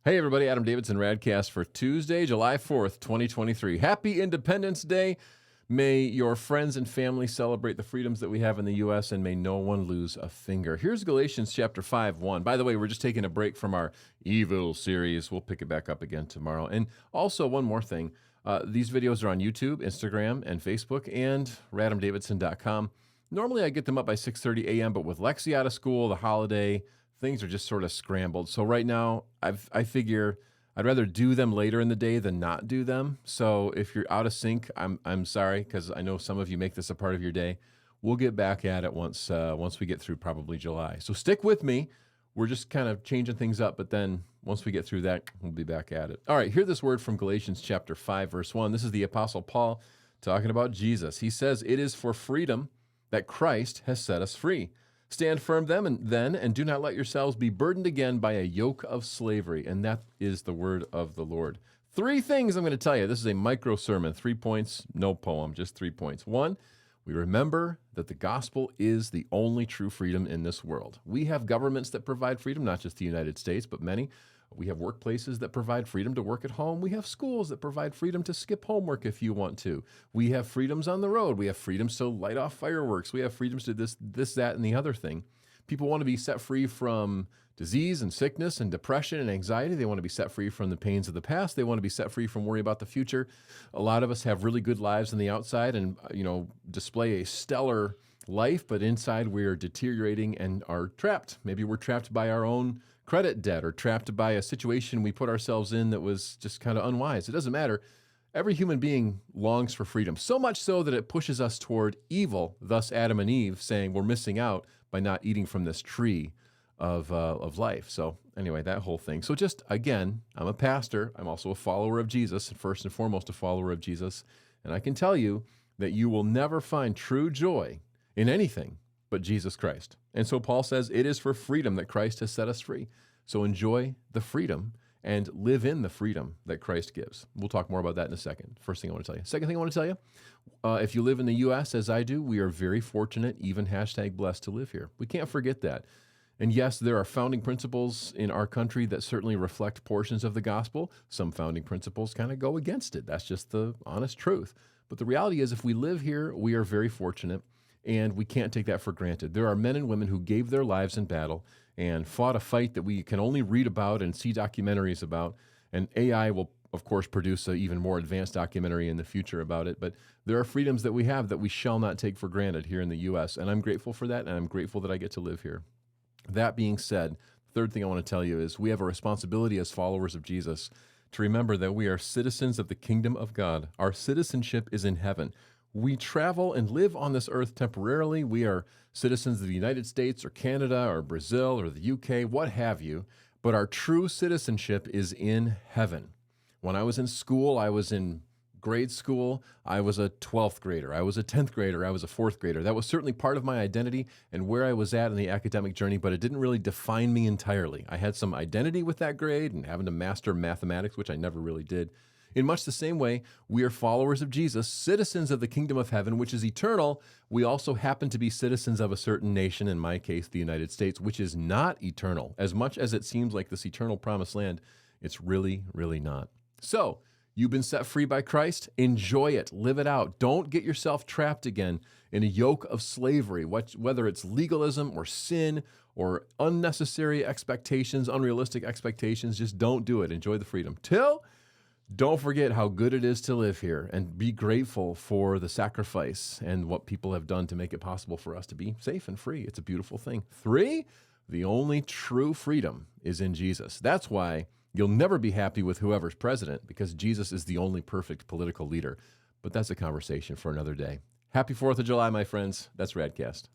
Hey everybody, Adam Davidson, RadCast for Tuesday, July 4th, 2023. Happy Independence Day. May your friends and family celebrate the freedoms that we have in the U.S. and may no one lose a finger. Here's Galatians chapter 5:1. By the way, we're just taking a break from our Evil series. We'll pick it back up again tomorrow. And also, one more thing. These videos are on YouTube, Instagram, and Facebook, and radamdavidson.com. Normally, I get them up by 6:30 a.m., but with Lexi out of school, the holiday, things are just sort of scrambled. So right now, I figure I'd rather do them later in the day than not do them. So if you're out of sync, I'm sorry, because I know some of you make this a part of your day. We'll get back at it once we get through probably July. So stick with me. We're just kind of changing things up, but then once we get through that, we'll be back at it. All right, hear this word from Galatians chapter 5, verse 1. This is the Apostle Paul talking about Jesus. He says, "It is for freedom that Christ has set us free. Stand firm then, and do not let yourselves be burdened again by a yoke of slavery." And that is the word of the Lord. 3 things I'm going to tell you. This is a micro sermon, 3 points, no poem, just 3 points. 1, we remember that the gospel is the only true freedom in this world. We have governments that provide freedom, not just the United States, but many. We have workplaces that provide freedom to work at home. We have schools that provide freedom to skip homework if you want to. We have freedoms on the road. We have freedoms to light off fireworks. We have freedoms to this, that, and the other thing. People want to be set free from disease and sickness and depression and anxiety. They want to be set free from the pains of the past. They want to be set free from worry about the future. A lot of us have really good lives on the outside and, display a stellar life, but inside we're deteriorating and are trapped. Maybe we're trapped by our own credit debt or trapped by a situation we put ourselves in that was just kind of unwise. It doesn't matter. Every human being longs for freedom, so much so that it pushes us toward evil, thus Adam and Eve saying we're missing out by not eating from this tree of life. So anyway, that whole thing. So just, again, I'm a pastor. I'm also a follower of Jesus, and first and foremost a follower of Jesus. And I can tell you that you will never find true joy in anything but Jesus Christ. And so Paul says it is for freedom that Christ has set us free. So enjoy the freedom and live in the freedom that Christ gives. We'll talk more about that in a second. First thing I want to tell you. Second thing I want to tell you, if you live in the U.S. as I do, we are very fortunate, even #blessed to live here. We can't forget that. And yes, there are founding principles in our country that certainly reflect portions of the gospel. Some founding principles kind of go against it. That's just the honest truth. But the reality is, if we live here, we are very fortunate. And we can't take that for granted. There are men and women who gave their lives in battle and fought a fight that we can only read about and see documentaries about. And AI will, of course, produce an even more advanced documentary in the future about it. But there are freedoms that we have that we shall not take for granted here in the U.S. And I'm grateful for that, and I'm grateful that I get to live here. That being said, the third thing I want to tell you is we have a responsibility as followers of Jesus to remember that we are citizens of the kingdom of God. Our citizenship is in heaven. We travel and live on this earth temporarily. We are citizens of the United States or Canada or Brazil or the UK, what have you, but our true citizenship is in heaven. When I was in school, I was in grade school, I was a 12th grader, I was a 10th grader, I was a 4th grader. That was certainly part of my identity and where I was at in the academic journey, but it didn't really define me entirely. I had some identity with that grade and having to master mathematics, which I never really did. In much the same way, we are followers of Jesus, citizens of the kingdom of heaven, which is eternal. We also happen to be citizens of a certain nation, in my case, the United States, which is not eternal. As much as it seems like this eternal promised land, it's really, really not. So, you've been set free by Christ. Enjoy it. Live it out. Don't get yourself trapped again in a yoke of slavery, whether it's legalism or sin or unnecessary expectations, unrealistic expectations. Just don't do it. Enjoy the freedom. Don't forget how good it is to live here and be grateful for the sacrifice and what people have done to make it possible for us to be safe and free. It's a beautiful thing. 3, the only true freedom is in Jesus. That's why you'll never be happy with whoever's president, because Jesus is the only perfect political leader. But that's a conversation for another day. Happy 4th of July, my friends. That's RadCast.